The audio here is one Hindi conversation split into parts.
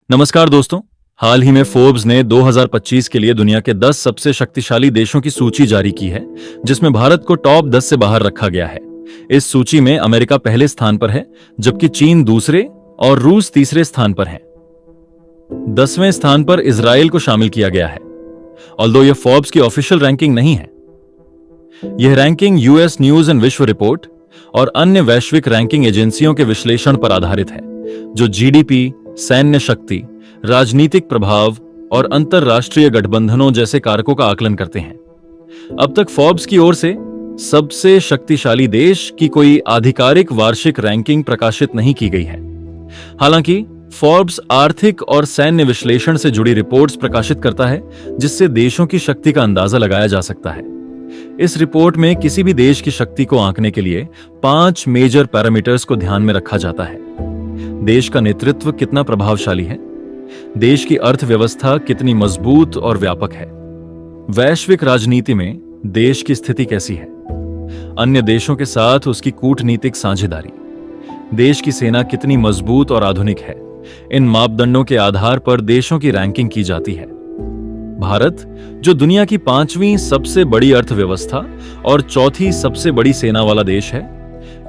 नमस्कार दोस्तों। हाल ही में फोर्ब्स ने 2025 के लिए दुनिया के 10 सबसे शक्तिशाली देशों की सूची जारी की है, जिसमें भारत को टॉप 10 से बाहर रखा गया है। इस सूची में अमेरिका पहले स्थान पर है, जबकि चीन दूसरे और रूस तीसरे स्थान पर है। 10वें स्थान पर इजराइल को शामिल किया गया है, ऑल्दो यह फोर्ब्स की ऑफिशियल रैंकिंग नहीं है। यह रैंकिंग यूएस न्यूज एंड विश्व रिपोर्ट और अन्य वैश्विक रैंकिंग एजेंसियों के विश्लेषण पर आधारित है, जो जीडीपी, सैन्य शक्ति, राजनीतिक प्रभाव और अंतरराष्ट्रीय गठबंधनों जैसे कारकों का आकलन करते हैं। अब तक फोर्ब्स की ओर से सबसे शक्तिशाली देश की कोई आधिकारिक वार्षिक रैंकिंग प्रकाशित नहीं की गई है। हालांकि फोर्ब्स आर्थिक और सैन्य विश्लेषण से जुड़ी रिपोर्ट्स प्रकाशित करता है, जिससे देशों की शक्ति का अंदाजा लगाया जा सकता है। इस रिपोर्ट में किसी भी देश की शक्ति को आंकने के लिए 5 मेजर पैरामीटर्स को ध्यान में रखा जाता है। देश का नेतृत्व कितना प्रभावशाली है, देश की अर्थव्यवस्था कितनी मजबूत और व्यापक है, वैश्विक राजनीति में देश की स्थिति कैसी है, अन्य देशों के साथ उसकी कूटनीतिक साझेदारी, देश की सेना कितनी मजबूत और आधुनिक है। इन मापदंडों के आधार पर देशों की रैंकिंग की जाती है। भारत, जो दुनिया की 5वीं सबसे बड़ी अर्थव्यवस्था और चौथी सबसे बड़ी सेना वाला देश है,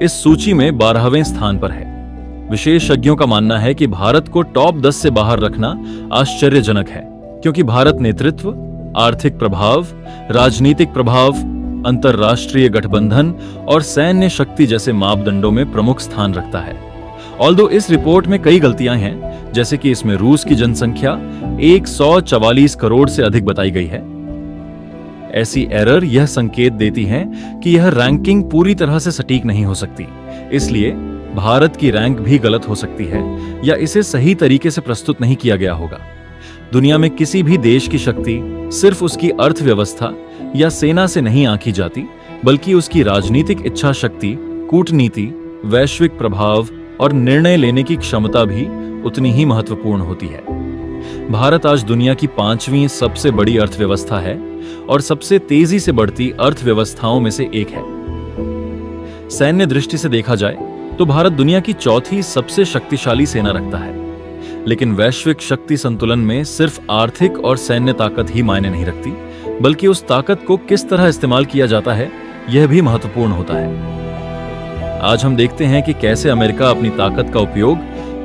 इस सूची में 12वें स्थान पर है। विशेषज्ञों का मानना है कि भारत को टॉप 10 से बाहर रखना आश्चर्यजनक है, क्योंकि भारत नेतृत्व, आर्थिक प्रभाव, राजनीतिक प्रभाव, अंतरराष्ट्रीय गठबंधन और सैन्य शक्ति जैसे मापदंडों में प्रमुख स्थान रखता है। ऑल्दो इस रिपोर्ट में कई गलतियां हैं, जैसे कि इसमें रूस की जनसंख्या 144 करोड़ से अधिक बताई गई है। ऐसी एरर यह संकेत देती है कि यह रैंकिंग पूरी तरह से सटीक नहीं हो सकती, इसलिए भारत की रैंक भी गलत हो सकती है या इसे सही तरीके से प्रस्तुत नहीं किया गया होगा। दुनिया में किसी भी देश की शक्ति सिर्फ उसकी अर्थव्यवस्था या सेना से नहीं आंकी जाती, बल्कि उसकी राजनीतिक इच्छा शक्ति, कूटनीति, वैश्विक प्रभाव और निर्णय लेने की क्षमता भी उतनी ही महत्वपूर्ण होती है। भारत आज दुनिया की 5वीं सबसे बड़ी अर्थव्यवस्था है और सबसे तेजी से बढ़ती अर्थव्यवस्थाओं में से एक है। सैन्य दृष्टि से देखा जाए तो भारत दुनिया की चौथी सबसे शक्तिशाली सेना रखता है, लेकिन वैश्विक शक्ति संतुलन में सिर्फ आर्थिक और सैन्य ताकत ही मायने नहीं रखती, बल्कि उस ताकत को किस तरह इस्तेमाल किया जाता है, यह भी महत्वपूर्ण होता है। आज हम देखते हैं कि कैसे अमेरिका अपनी ताकत का उपयोग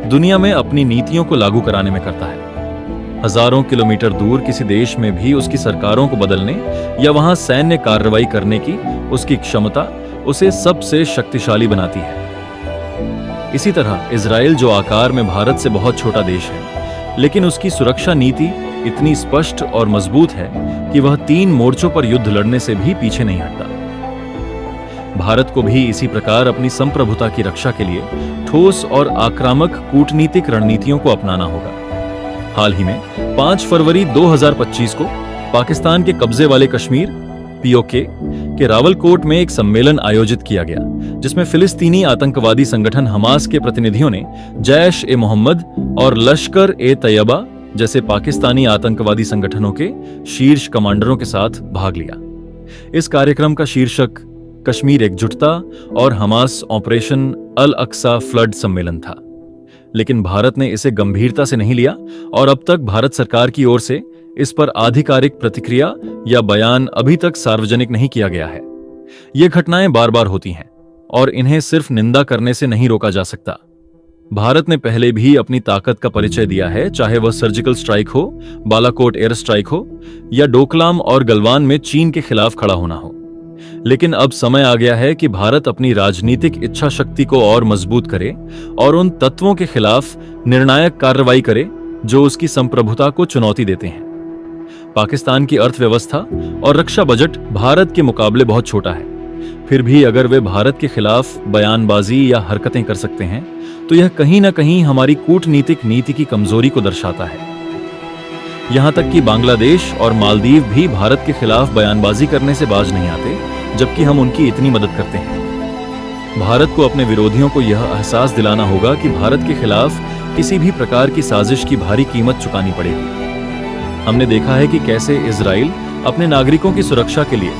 दुनिया में अपनी नीतियों को लागू कराने में करता है। हजारों किलोमीटर दूर किसी देश में भी उसकी सरकारों को बदलने या वहां सैन्य कार्रवाई करने की उसकी क्षमता उसे सबसे शक्तिशाली बनाती है। इसी तरह इजराइल, जो आकार में भारत से बहुत छोटा देश है, लेकिन उसकी सुरक्षा नीति इतनी स्पष्ट और मजबूत है कि वह 3 मोर्चों पर युद्ध लड़ने से भी पीछे नहीं हटता। भारत को भी इसी प्रकार अपनी संप्रभुता की रक्षा के लिए ठोस और आक्रामक कूटनीतिक रणनीतियों को अपनाना होगा। हाल ही में 5 फरवरी 2025 को पाकिस्तान के कब्जे वाले कश्मीर पीओके के रावलकोट में एक सम्मेलन आयोजित किया गया, जिसमें फिलिस्तीनी आतंकवादी संगठन हमास के प्रतिनिधियों ने जैश-ए-मोहम्मद और लश्कर-ए-तैयबा जैसे पाकिस्तानी आतंकवादी संगठनों के शीर्ष कमांडरों के साथ भाग लिया। इस कार्यक्रम का शीर्षक कश्मीर एकजुटता और हमास ऑपरेशन अल अक्सा फ्लड सम्मेलन था, लेकिन भारत ने इसे गंभीरता से नहीं लिया और अब तक भारत सरकार की ओर से इस पर आधिकारिक प्रतिक्रिया या बयान अभी तक सार्वजनिक नहीं किया गया है। ये घटनाएं बार बार होती हैं और इन्हें सिर्फ निंदा करने से नहीं रोका जा सकता। भारत ने पहले भी अपनी ताकत का परिचय दिया है, चाहे वह सर्जिकल स्ट्राइक हो, बालाकोट एयर स्ट्राइक हो या डोकलाम और गलवान में चीन के खिलाफ खड़ा होना हो। लेकिन अब समय आ गया है कि भारत अपनी राजनीतिक इच्छा शक्ति को और मजबूत करे और उन तत्वों के खिलाफ निर्णायक कार्रवाई करे जो उसकी संप्रभुता को चुनौती देते हैं। पाकिस्तान की अर्थव्यवस्था और रक्षा बजट भारत के मुकाबले बहुत छोटा है, फिर भी अगर वे भारत के खिलाफ बयानबाजी या हरकतें कर सकते हैं, तो यह कहीं ना कहीं हमारी कूटनीतिक नीति की कमजोरी को दर्शाता है। यहां तक कि बांग्लादेश और मालदीव भी भारत के खिलाफ बयानबाजी करने से बाज नहीं आते, जबकि हम उनकी इतनी मदद करते हैं। भारत को अपने विरोधियों को यह एहसास दिलाना होगा कि भारत के खिलाफ किसी भी प्रकार की साजिश की भारी कीमत चुकानी पड़ेगी। हमने देखा है कि कैसे इजराइल अपने नागरिकों की सुरक्षा के लिए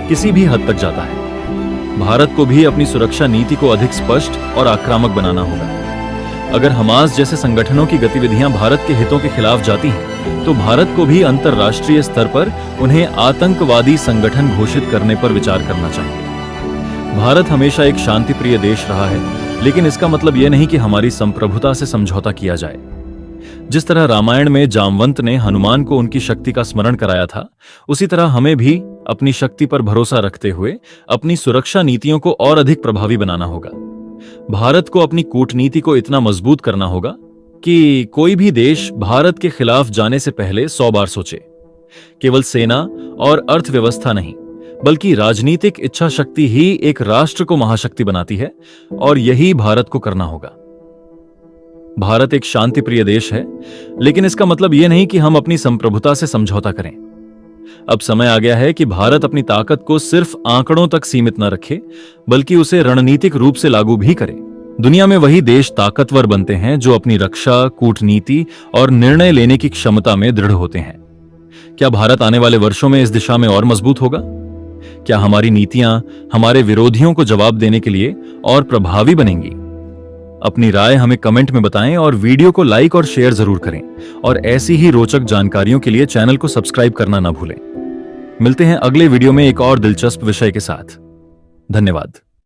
किसी भी हद तक जाता है। भारत को भी अपनी सुरक्षा नीति को अधिक स्पष्ट और आक्रामक बनाना होगा। अगर हमास जैसे संगठनों की गतिविधियां भारत के हितों के खिलाफ जाती हैं, तो भारत को भी अंतर्राष्ट्रीय स्तर पर उन्हें आतंकवादी संगठन घोषित करने पर विचार करना चाहिए। भारत हमेशा एक शांतिप्रिय देश रहा है, लेकिन इसका मतलब यह नहीं कि हमारी संप्रभुता से समझौता किया जाए। जिस तरह रामायण में जामवंत ने हनुमान को उनकी शक्ति का स्मरण कराया था, उसी तरह हमें भी अपनी शक्ति पर भरोसा रखते हुए अपनी सुरक्षा नीतियों को और अधिक प्रभावी बनाना होगा। भारत को अपनी कूटनीति को इतना मजबूत करना होगा कि कोई भी देश भारत के खिलाफ जाने से पहले 100 बार सोचे। केवल सेना और अर्थव्यवस्था नहीं, बल्कि राजनीतिक इच्छा शक्ति ही एक राष्ट्र को महाशक्ति बनाती है, और यही भारत को करना होगा। भारत एक शांतिप्रिय देश है, लेकिन इसका मतलब यह नहीं कि हम अपनी संप्रभुता से समझौता करें। अब समय आ गया है कि भारत अपनी ताकत को सिर्फ आंकड़ों तक सीमित न रखे, बल्कि उसे रणनीतिक रूप से लागू भी करे। दुनिया में वही देश ताकतवर बनते हैं जो अपनी रक्षा, कूटनीति और निर्णय लेने की क्षमता में दृढ़ होते हैं। क्या भारत आने वाले वर्षों में इस दिशा में और मजबूत होगा? क्या हमारी नीतियां हमारे विरोधियों को जवाब देने के लिए और प्रभावी बनेंगी? अपनी राय हमें कमेंट में बताएं और वीडियो को लाइक और शेयर जरूर करें। और ऐसी ही रोचक जानकारियों के लिए चैनल को सब्सक्राइब करना ना भूलें। मिलते हैं अगले वीडियो में एक और दिलचस्प विषय के साथ। धन्यवाद।